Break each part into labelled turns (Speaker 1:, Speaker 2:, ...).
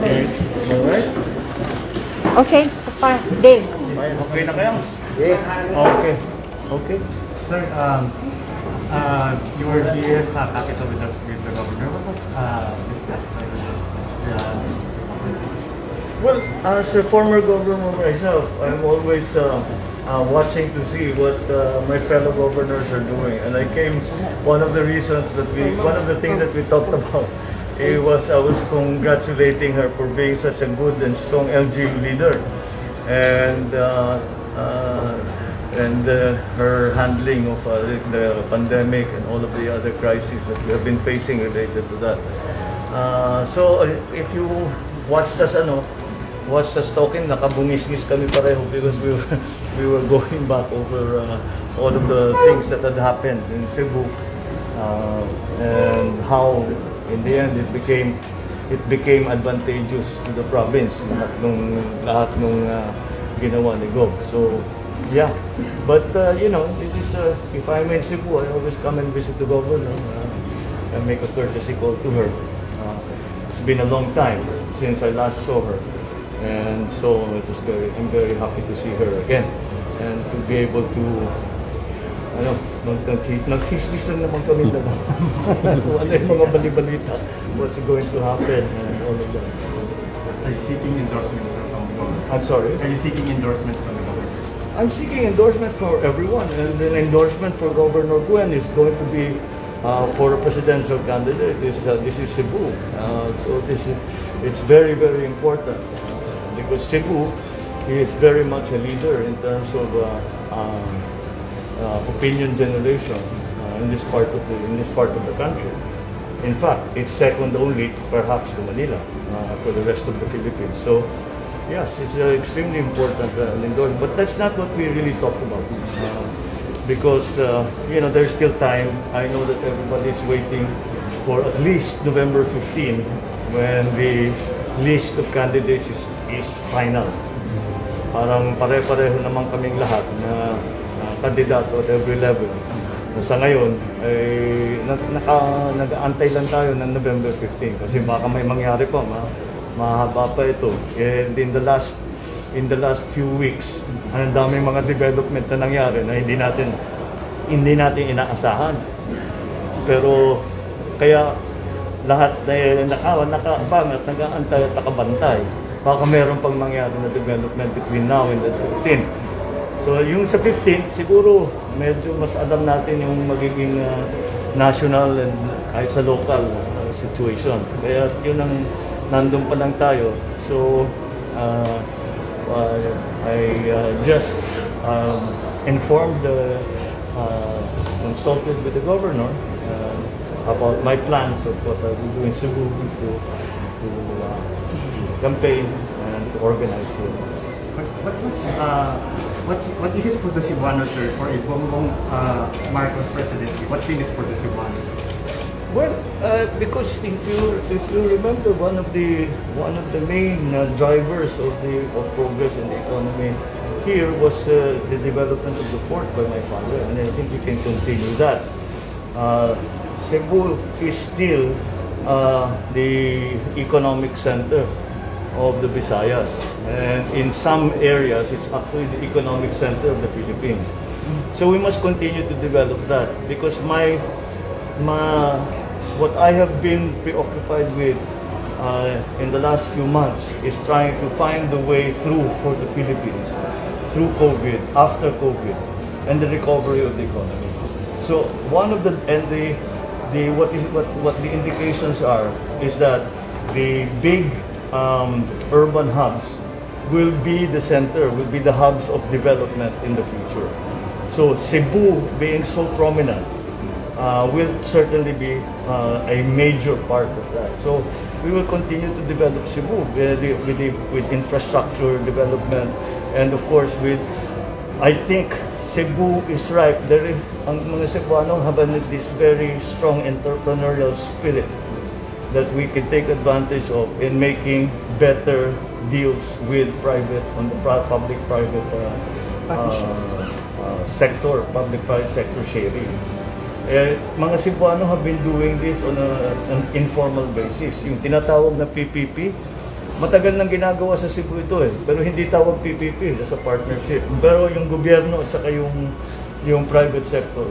Speaker 1: Alright?
Speaker 2: Okay, Dave.
Speaker 1: Okay na kayo? Yeah. Okay. Okay.
Speaker 3: Sir, you were here sa Capitol with the governor. What was discussed?
Speaker 1: Well, as a former governor myself, I'm always watching to see what my fellow governors are doing. And I came, one of the things that we talked about, I was congratulating her for being such a good and strong LGU leader. And her handling of the pandemic and all of the other crises that we have been facing related to that. So if you watched us talking, nakabungis-ngis kami pareho because we were going back over all of the things that had happened in Cebu and how in the end it became advantageous to the province lahat nung ginawa ni Gov. So yeah, but this is if I'm in Cebu, I always come and visit the governor and make a courtesy call to her. It's been a long time since I last saw her, and so I'm very happy to see her again and to be able to nagchismis lang naman kami na ano yung mga balibalita, what's going to happen and all of that.
Speaker 3: Are you seeking endorsement from the governor?
Speaker 1: I'm sorry?
Speaker 3: Are you seeking endorsement from the governor?
Speaker 1: I'm seeking endorsement for everyone, and an endorsement for Governor Gwen is going to be for a presidential candidate. This is Cebu, so it's very, very important because Cebu is very much a leader in terms of opinion generation in this part of the country. In fact, it's second only perhaps to Manila for the rest of the Philippines. So yes, it's extremely important endorsement, but that's not what we really talked about because there's still time. I know that everybody's waiting for at least November 15 when the list of candidates is final. Parang pare-pareho naman kaming lahat na kandidato at every level. Sa ngayon, ay nag-aantay lang tayo ng November 15 kasi baka may mangyari pa, mahaba pa ito. And in the last few weeks, ang daming mga development na nangyari na hindi natin inaasahan. Pero kaya lahat na nakaabang at nag-aantay at nakabantay, baka meron pang mangyari na development between now and the 15th. So yung sa 15th, siguro medyo mas alam natin yung magiging national and kahit sa local situation. Kaya yun ang nandun pa lang tayo. So I just informed consulted with the governor about my plans of what I will do in Cebu to campaign and to organize here.
Speaker 3: What is it for the Cebuanos, sir, for a Bongbong Marcos presidency? What's in it for the Cebuanos?
Speaker 1: Well, because if you remember, one of the main drivers of progress in the economy here was the development of the port by my father, and I think we can continue that. Cebu is still the economic center of the Visayas, and in some areas it's actually the economic center of the Philippines. So we must continue to develop that because what I have been preoccupied with in the last few months is trying to find the way through for the Philippines through COVID, after COVID, and the recovery of the economy. So one of what the indications are is that the big urban hubs will be the center, will be the hubs of development in the future. So Cebu being so prominent will certainly be a major part of that. So we will continue to develop Cebu with infrastructure development, and of course I think Cebu is ripe. Ang mga Cebuano have this very strong entrepreneurial spirit that we can take advantage of in making better deals with public-private sector, public-private sector sharing. Mga Cebuano have been doing this on an informal basis. Yung tinatawag na PPP, matagal nang ginagawa sa Cebu ito eh. Pero hindi tawag PPP, as a partnership. Pero yung gobyerno at saka yung private sector,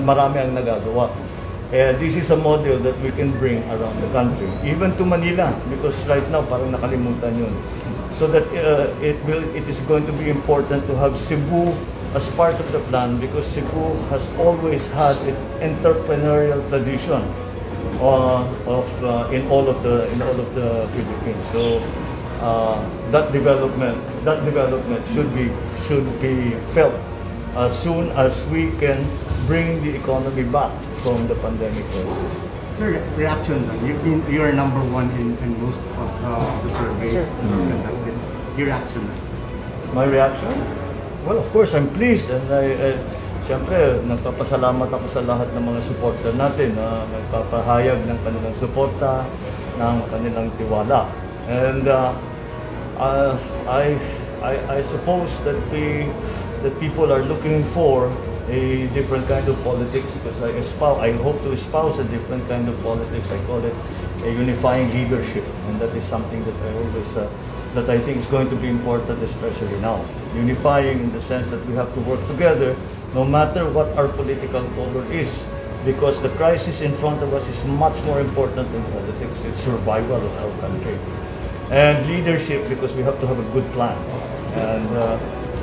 Speaker 1: marami ang nagagawa. This is a model that we can bring around the country, even to Manila, because right now parang nakalimutan yun. So that it is going to be important to have Cebu as part of the plan, because Cebu has always had an entrepreneurial tradition in all of the Philippines. So that development should be felt as soon as we can bring the economy back from the pandemic crisis.
Speaker 3: Sir, reaction lang. You're number one in most of the surveys conducted. Your reaction lang.
Speaker 1: My reaction? Well, of course, I'm pleased, and siyempre, nagpapasalamat ako sa lahat ng mga supporter natin na nagpapahayag ng kanilang suporta, ng kanilang tiwala. And I suppose that people are looking for a different kind of politics, because I hope to espouse a different kind of politics. I call it a unifying leadership, and that is something that I think is going to be important, especially now. Unifying in the sense that we have to work together, no matter what our political color is, because the crisis in front of us is much more important than politics. It's survival of our country. And leadership, because we have to have a good plan. And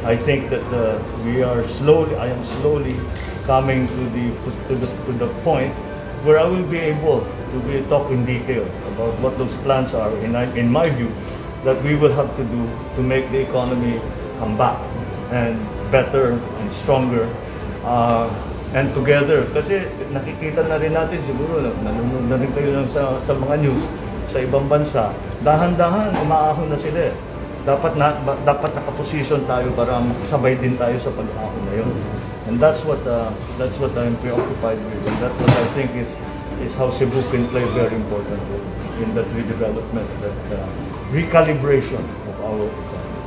Speaker 1: I think that I am slowly coming to the point where I will be able to talk in detail about what those plans are. In my view, that we will have to do to make the economy come back and better and stronger and together. Kasi nakikita na rin natin, siguro nanonood na rin kayo sa mga news sa ibang bansa, dahan-dahan umaahon na sila. Dapat nakaposisyon tayo para makasabay din tayo sa pag-ahon na yun. And that's what I'm preoccupied with, and that's what I think is how Cebu can play a very important role in that redevelopment, that recalibration of our economy.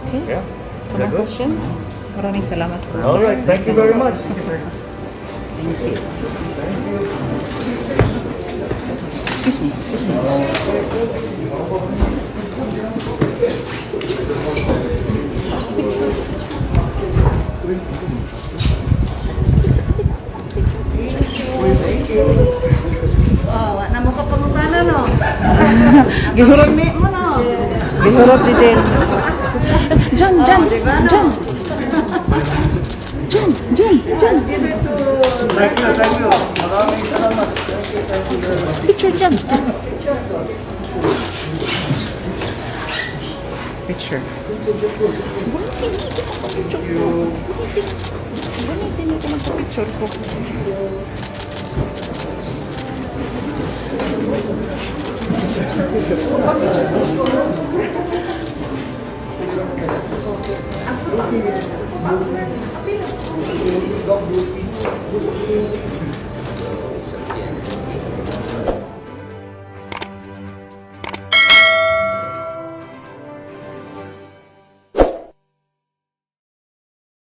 Speaker 2: Okay.
Speaker 1: Yeah. Is that
Speaker 2: Mga
Speaker 1: good?
Speaker 2: questions? Maraming salamat po.
Speaker 1: All right. Thank you very much.
Speaker 2: Thank you. Excuse me.
Speaker 4: Oh, wala mo ka pangutana, no?
Speaker 2: Gihurot
Speaker 4: mo, no?
Speaker 2: Gihurot ni Del. John.
Speaker 4: Give it to...
Speaker 1: Thank you. Maraming salamat. Thank you very much.
Speaker 2: Picture, John. Picture. Gunitin ito magpa-picture ko.